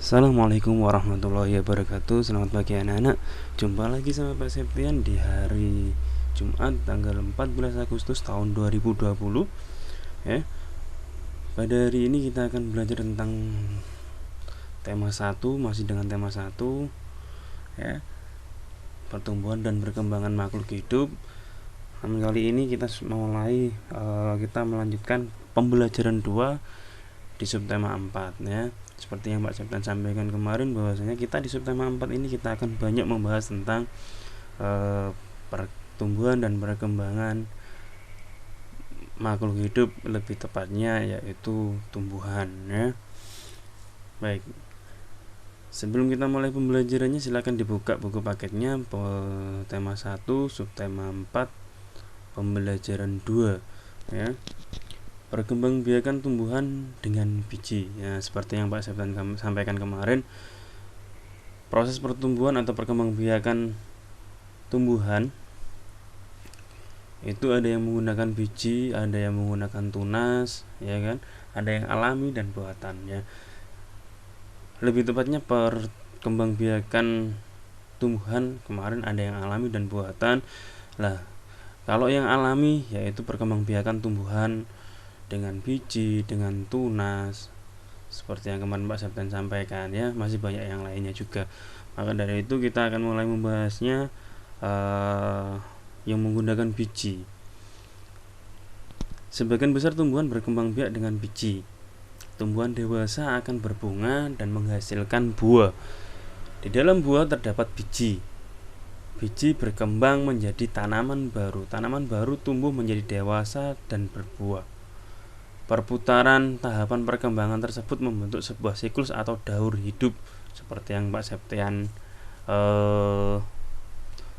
Assalamualaikum warahmatullahi wabarakatuh. Selamat pagi anak-anak. Jumpa lagi sama Pak Septian di hari Jumat tanggal 14 Agustus tahun 2020 ya. Pada hari ini kita akan belajar tentang tema 1, masih dengan tema 1 ya, pertumbuhan dan perkembangan makhluk hidup. Namun kali ini kita melanjutkan pembelajaran 2 di subtema 4 ya. Seperti yang Pak Septian sampaikan kemarin, bahwasanya kita di subtema 4 ini kita akan banyak membahas tentang pertumbuhan dan perkembangan makhluk hidup, lebih tepatnya yaitu tumbuhan ya. Baik, sebelum kita mulai pembelajarannya, silakan dibuka buku paketnya, tema 1 subtema 4 pembelajaran 2 ya. Perkembangbiakan tumbuhan dengan biji ya, seperti yang Pak Septian sampaikan kemarin, proses pertumbuhan atau perkembangbiakan tumbuhan itu ada yang menggunakan biji, ada yang menggunakan tunas ya kan, ada yang alami dan buatan ya. Lebih tepatnya perkembangbiakan tumbuhan kemarin ada yang alami dan buatan. Lah, kalau yang alami yaitu perkembangbiakan tumbuhan dengan biji, dengan tunas, seperti yang kemarin Pak Septian sampaikan ya. Masih banyak yang lainnya juga. Maka dari itu kita akan mulai membahasnya yang menggunakan biji. Sebagian besar tumbuhan berkembang biak dengan biji. Tumbuhan dewasa akan berbunga dan menghasilkan buah. Di dalam buah terdapat biji. Biji berkembang menjadi tanaman baru. Tanaman baru tumbuh menjadi dewasa dan berbuah. Perputaran tahapan perkembangan tersebut membentuk sebuah siklus atau daur hidup, seperti yang Pak Septian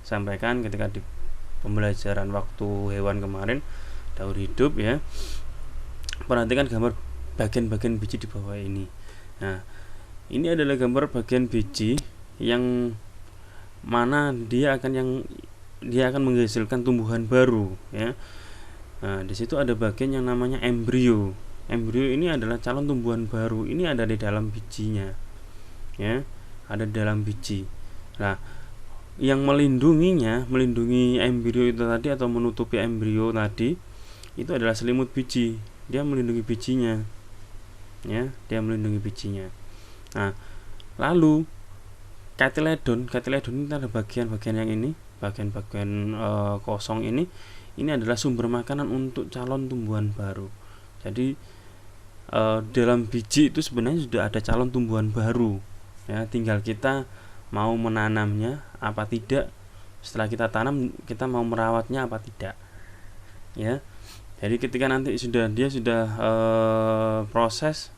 sampaikan ketika di pembelajaran waktu hewan kemarin, daur hidup ya. Perhatikan gambar bagian-bagian biji di bawah ini. Nah, ini adalah gambar bagian biji yang mana dia akan menghasilkan tumbuhan baru ya. Nah, di situ ada bagian yang namanya embrio. Embrio ini adalah calon tumbuhan baru. Ini ada di dalam bijinya. Ya, ada di dalam biji. Nah, yang melindungi embrio itu tadi atau menutupi embrio tadi itu adalah selimut biji. Dia melindungi bijinya. Ya, dia melindungi bijinya. Nah, lalu katiledon ini ada bagian-bagian yang ini, bagian-bagian kosong ini adalah sumber makanan untuk calon tumbuhan baru. Jadi dalam biji itu sebenarnya sudah ada calon tumbuhan baru ya, tinggal kita mau menanamnya apa tidak. Setelah kita tanam, kita mau merawatnya apa tidak ya. Jadi ketika nanti dia sudah proses,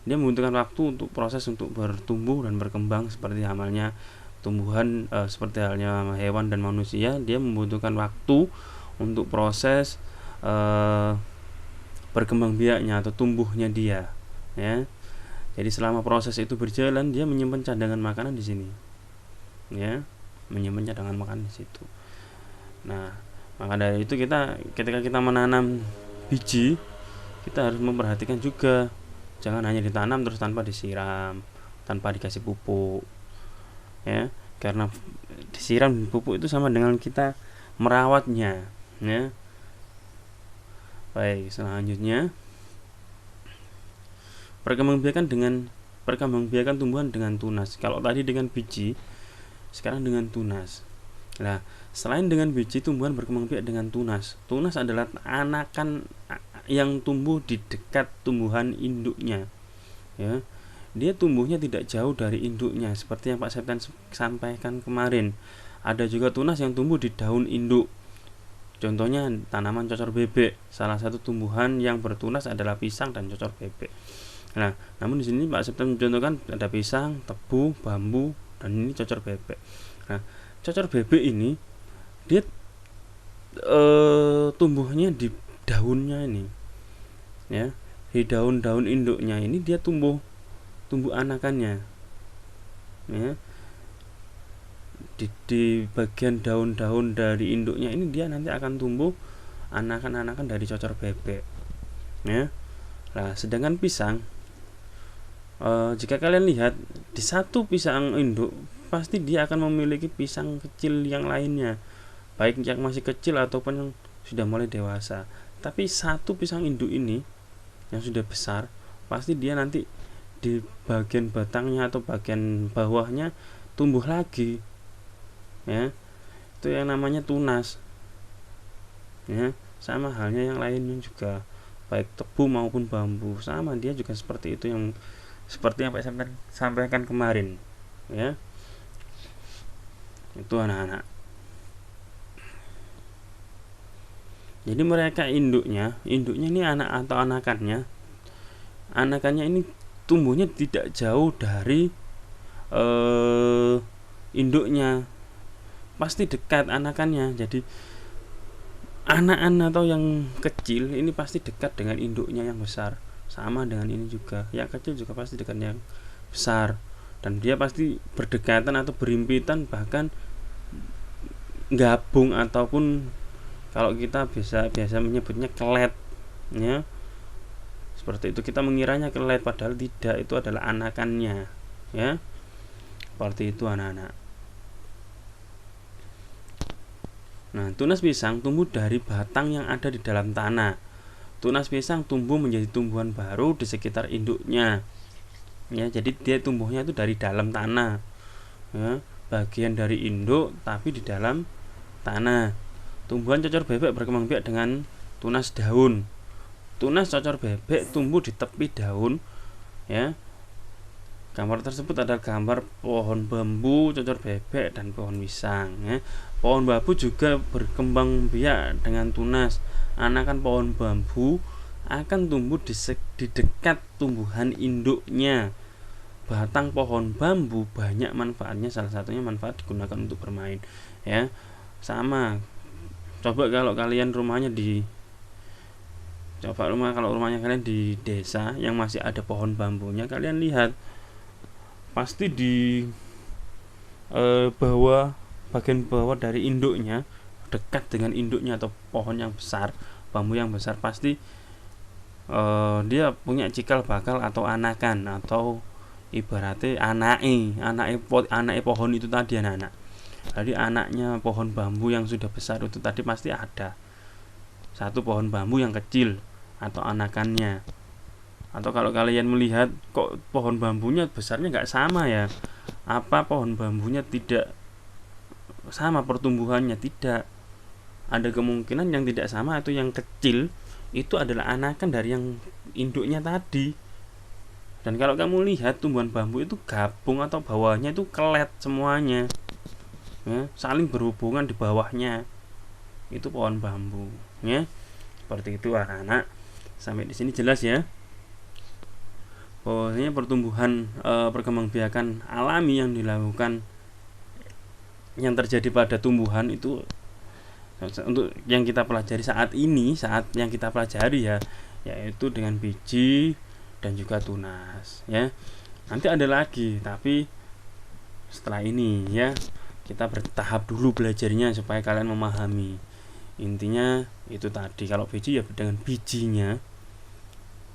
dia membutuhkan waktu untuk proses untuk bertumbuh dan berkembang. Seperti halnya tumbuhan, seperti halnya hewan dan manusia, dia membutuhkan waktu untuk proses berkembang biaknya atau tumbuhnya dia ya. Jadi selama proses itu berjalan, dia menyimpan cadangan makanan di sini ya, menyimpan cadangan makanan di situ. Nah, maka dari itu ketika kita menanam biji, kita harus memperhatikan juga, jangan hanya ditanam terus tanpa disiram, tanpa dikasih pupuk ya, karena disiram pupuk itu sama dengan kita merawatnya ya. Baik, selanjutnya perkembangbiakan tumbuhan dengan tunas. Kalau tadi dengan biji, sekarang dengan tunas. Nah, selain dengan biji, tumbuhan berkembang biak dengan tunas. Tunas adalah anakan yang tumbuh di dekat tumbuhan induknya ya. Dia tumbuhnya tidak jauh dari induknya, seperti yang Pak Septian sampaikan kemarin. Ada juga tunas yang tumbuh di daun induk. Contohnya tanaman cocor bebek. Salah satu tumbuhan yang bertunas adalah pisang dan cocor bebek. Nah, namun di sini Pak Septian mencontohkan ada pisang, tebu, bambu, dan ini cocor bebek. Nah, cocor bebek ini dia tumbuhnya di daunnya ini ya. Di daun-daun induknya ini dia tumbuh anakannya ya. Di bagian daun-daun dari induknya ini dia nanti akan tumbuh anakan-anakan dari cocor bebek ya. Nah, sedangkan pisang Jika kalian lihat di satu pisang induk pasti dia akan memiliki pisang kecil yang lainnya, baik yang masih kecil ataupun yang sudah mulai dewasa. Tapi satu pisang induk ini yang sudah besar pasti dia nanti di bagian batangnya atau bagian bawahnya tumbuh lagi, ya. Itu yang namanya tunas, ya. Sama halnya yang lainnya juga, baik tebu maupun bambu, sama dia juga seperti itu, yang seperti yang Pak sampaikan kemarin, ya. Itu anak-anak. Jadi mereka induknya ini anak atau anakannya ini tumbuhnya tidak jauh dari induknya, pasti dekat anakannya. Jadi anak-anak atau yang kecil ini pasti dekat dengan induknya yang besar. Sama dengan ini juga, yang kecil juga pasti dekat yang besar, dan dia pasti berdekatan atau berimpitan, bahkan gabung, ataupun kalau kita biasa menyebutnya kelet, ya. Seperti itu, kita mengiranya kelet padahal tidak, itu adalah anakannya, ya. Seperti itu anak-anak. Nah, tunas pisang tumbuh dari batang yang ada di dalam tanah. Tunas pisang tumbuh menjadi tumbuhan baru di sekitar induknya, ya. Jadi dia tumbuhnya itu dari dalam tanah, ya, bagian dari induk tapi di dalam tanah. Tumbuhan cocor bebek berkembang biak dengan tunas daun. Tunas cocor bebek tumbuh di tepi daun, ya. Gambar tersebut adalah gambar pohon bambu, cocor bebek, dan pohon pisang, ya. Pohon bambu juga berkembang biak dengan tunas. Anakan pohon bambu akan tumbuh di dekat tumbuhan induknya. Batang pohon bambu banyak manfaatnya, salah satunya manfaat digunakan untuk bermain, ya. Sama, coba kalau kalian kalau rumahnya kalian di desa yang masih ada pohon bambunya, kalian lihat pasti di bagian bawah dari induknya, dekat dengan induknya atau pohon yang besar, bambu yang besar, pasti dia punya cikal bakal atau anakan, atau ibaratnya anake pohon itu tadi, anak-anak. Jadi anaknya pohon bambu yang sudah besar itu tadi pasti ada satu pohon bambu yang kecil atau anakannya. Atau kalau kalian melihat kok pohon bambunya besarnya nggak sama, ya, apa pohon bambunya tidak sama pertumbuhannya? Tidak, ada kemungkinan yang tidak sama atau yang kecil itu adalah anakan dari yang induknya tadi. Dan kalau kamu lihat tumbuhan bambu itu gabung atau bawahnya itu kelet semuanya, ya, saling berhubungan di bawahnya, itu pohon bambu, ya. Seperti itu anak-anak. Sampai di sini jelas, ya. Pokoknya pertumbuhan perkembangbiakan alami yang dilakukan, yang terjadi pada tumbuhan itu untuk yang kita pelajari saat yang kita pelajari, ya, yaitu dengan biji dan juga tunas, ya. Nanti ada lagi, tapi setelah ini, ya, kita bertahap dulu belajarnya supaya kalian memahami. Intinya itu tadi, kalau biji ya dengan bijinya,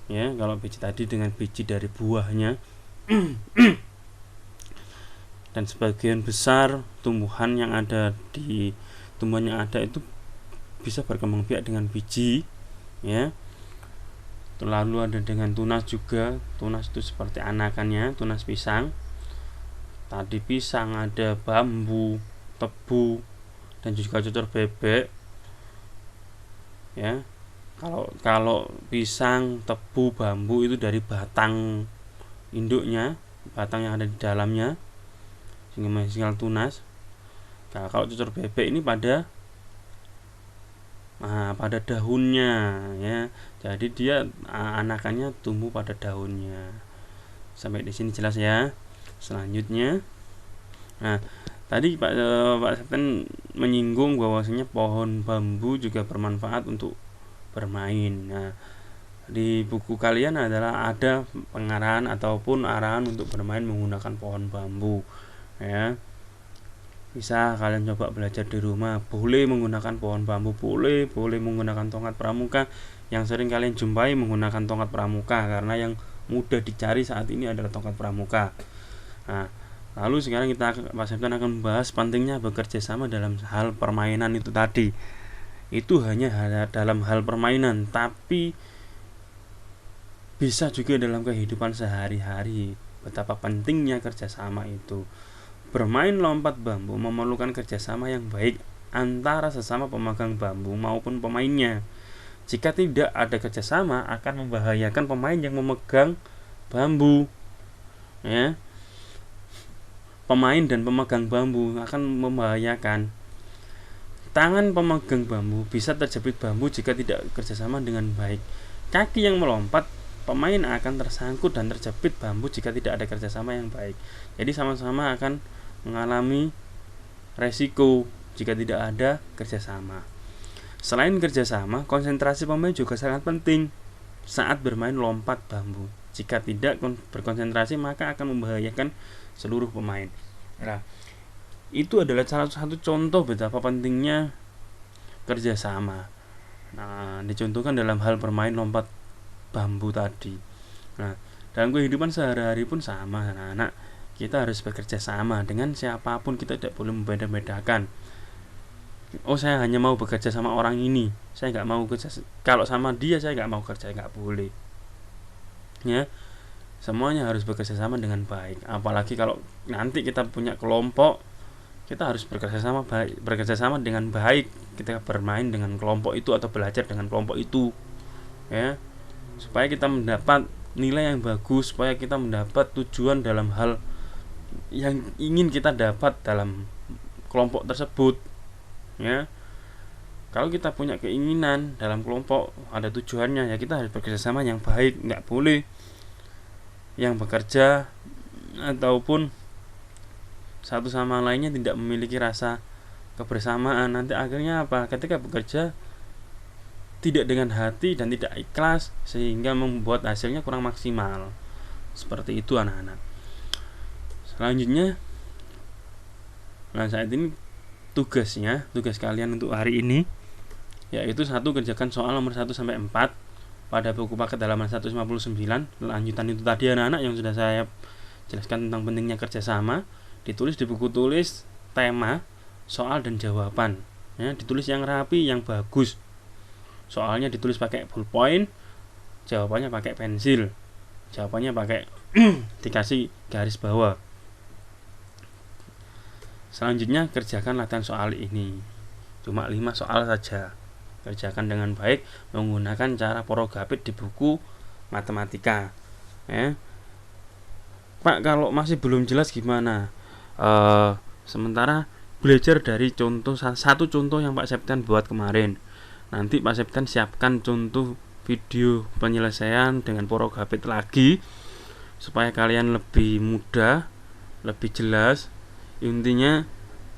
ya. Kalau biji tadi dengan biji dari buahnya. Dan sebagian besar tumbuhan yang ada itu bisa berkembang biak dengan biji, ya. Lalu ada dengan tunas juga. Tunas itu seperti anakannya, tunas pisang. Tadi pisang, ada bambu, tebu, dan juga cocor bebek, ya. Kalau pisang, tebu, bambu itu dari batang induknya, batang yang ada di dalamnya, sehingga menghasilkan tunas. Nah, kalau cocor bebek ini pada daunnya, ya. Jadi dia anakannya tumbuh pada daunnya. Sampai di sini jelas, ya. Selanjutnya, nah, tadi Pak Septen menyinggung bahwasanya pohon bambu juga bermanfaat untuk bermain. Nah, di buku kalian ada pengarahan ataupun arahan untuk bermain menggunakan pohon bambu, ya. Bisa kalian coba belajar di rumah. Boleh menggunakan pohon bambu, boleh menggunakan tongkat pramuka. Yang sering kalian jumpai menggunakan tongkat pramuka, karena yang mudah dicari saat ini adalah tongkat pramuka. Nah, lalu sekarang Pak Septian akan membahas pentingnya bekerja sama dalam hal permainan itu tadi. Itu hanya dalam hal permainan, tapi bisa juga dalam kehidupan sehari-hari. Betapa pentingnya kerjasama itu. Bermain lompat bambu memerlukan kerjasama yang baik antara sesama pemegang bambu maupun pemainnya. Jika tidak ada kerjasama, akan membahayakan pemain yang memegang bambu. Ya, pemain dan pemegang bambu akan membahayakan. Tangan pemegang bambu bisa terjepit bambu jika tidak kerjasama dengan baik. Kaki yang melompat, pemain akan tersangkut dan terjepit bambu jika tidak ada kerjasama yang baik. Jadi sama-sama akan mengalami resiko jika tidak ada kerjasama. Selain kerjasama, konsentrasi pemain juga sangat penting saat bermain lompat bambu. Jika tidak berkonsentrasi, maka akan membahayakan seluruh pemain. Nah, itu adalah salah satu contoh betapa pentingnya kerjasama. Nah, dicontohkan dalam hal bermain lompat bambu tadi. Nah, dalam kehidupan sehari-hari pun sama, anak-anak. Kita harus bekerja sama dengan siapapun, kita tidak boleh membeda-bedakan. Oh, saya hanya mau bekerja sama orang ini, saya nggak mau kerja. Kalau sama dia saya nggak mau kerja, nggak boleh. Ya, semuanya harus bekerja sama dengan baik. Apalagi kalau nanti kita punya kelompok, kita harus bekerja sama dengan baik. Kita bermain dengan kelompok itu atau belajar dengan kelompok itu, ya, supaya kita mendapat nilai yang bagus, supaya kita mendapat tujuan dalam hal yang ingin kita dapat dalam kelompok tersebut. Ya, kalau kita punya keinginan dalam kelompok ada tujuannya, ya kita harus bekerja sama yang baik. Nggak boleh yang bekerja ataupun satu sama lainnya tidak memiliki rasa kebersamaan. Nanti akhirnya apa? Ketika bekerja tidak dengan hati dan tidak ikhlas, sehingga membuat hasilnya kurang maksimal. Seperti itu anak-anak. Selanjutnya, nah saat ini tugas kalian untuk hari ini yaitu 1. Kerjakan soal nomor 1-4 pada buku paket halaman 159. Lanjutan itu tadi anak-anak yang sudah saya jelaskan tentang pentingnya kerjasama. Ditulis di buku tulis tema, soal dan jawaban. Ya, ditulis yang rapi, yang bagus. Soalnya ditulis pakai ballpoint, jawabannya pakai pensil. Jawabannya pakai dikasih garis bawah. Selanjutnya kerjakan latihan soal ini. Cuma 5 soal saja. Kerjakan dengan baik menggunakan cara porogapit di buku matematika. Ya. Pak, kalau masih belum jelas gimana? Sementara belajar dari satu contoh yang Pak Septian buat kemarin. Nanti Pak Septian siapkan contoh video penyelesaian dengan porogapit lagi supaya kalian lebih mudah, lebih jelas. Intinya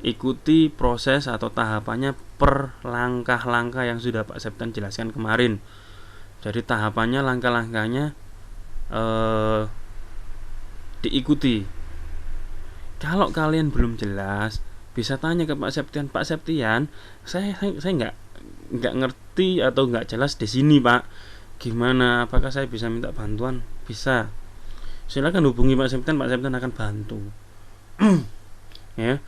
ikuti proses atau tahapannya per langkah-langkah yang sudah Pak Septian jelaskan kemarin. Jadi tahapannya, langkah-langkahnya diikuti. Kalau kalian belum jelas, bisa tanya ke Pak Septian. Pak Septian, saya nggak ngerti atau nggak jelas di sini, Pak. Gimana? Apakah saya bisa minta bantuan? Bisa. Silakan hubungi Pak Septian. Pak Septian akan bantu. Ya,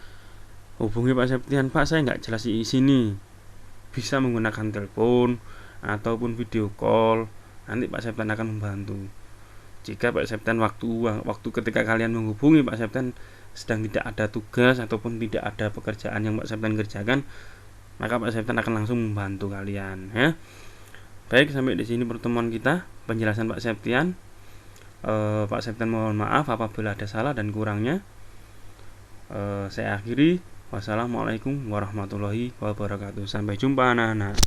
hubungi Pak Septian. Pak, saya nggak jelas di sini. Bisa menggunakan telepon ataupun video call. Nanti Pak Septian akan membantu. Jika Pak Septian waktu ketika kalian menghubungi Pak Septian sedang tidak ada tugas ataupun tidak ada pekerjaan yang Pak Septian kerjakan, maka Pak Septian akan langsung membantu kalian. Ya, baik, sampai di sini pertemuan kita, penjelasan Pak Septian. Pak Septian mohon maaf apabila ada salah dan kurangnya. Saya akhiri. Wassalamualaikum warahmatullahi wabarakatuh. Sampai jumpa anak-anak.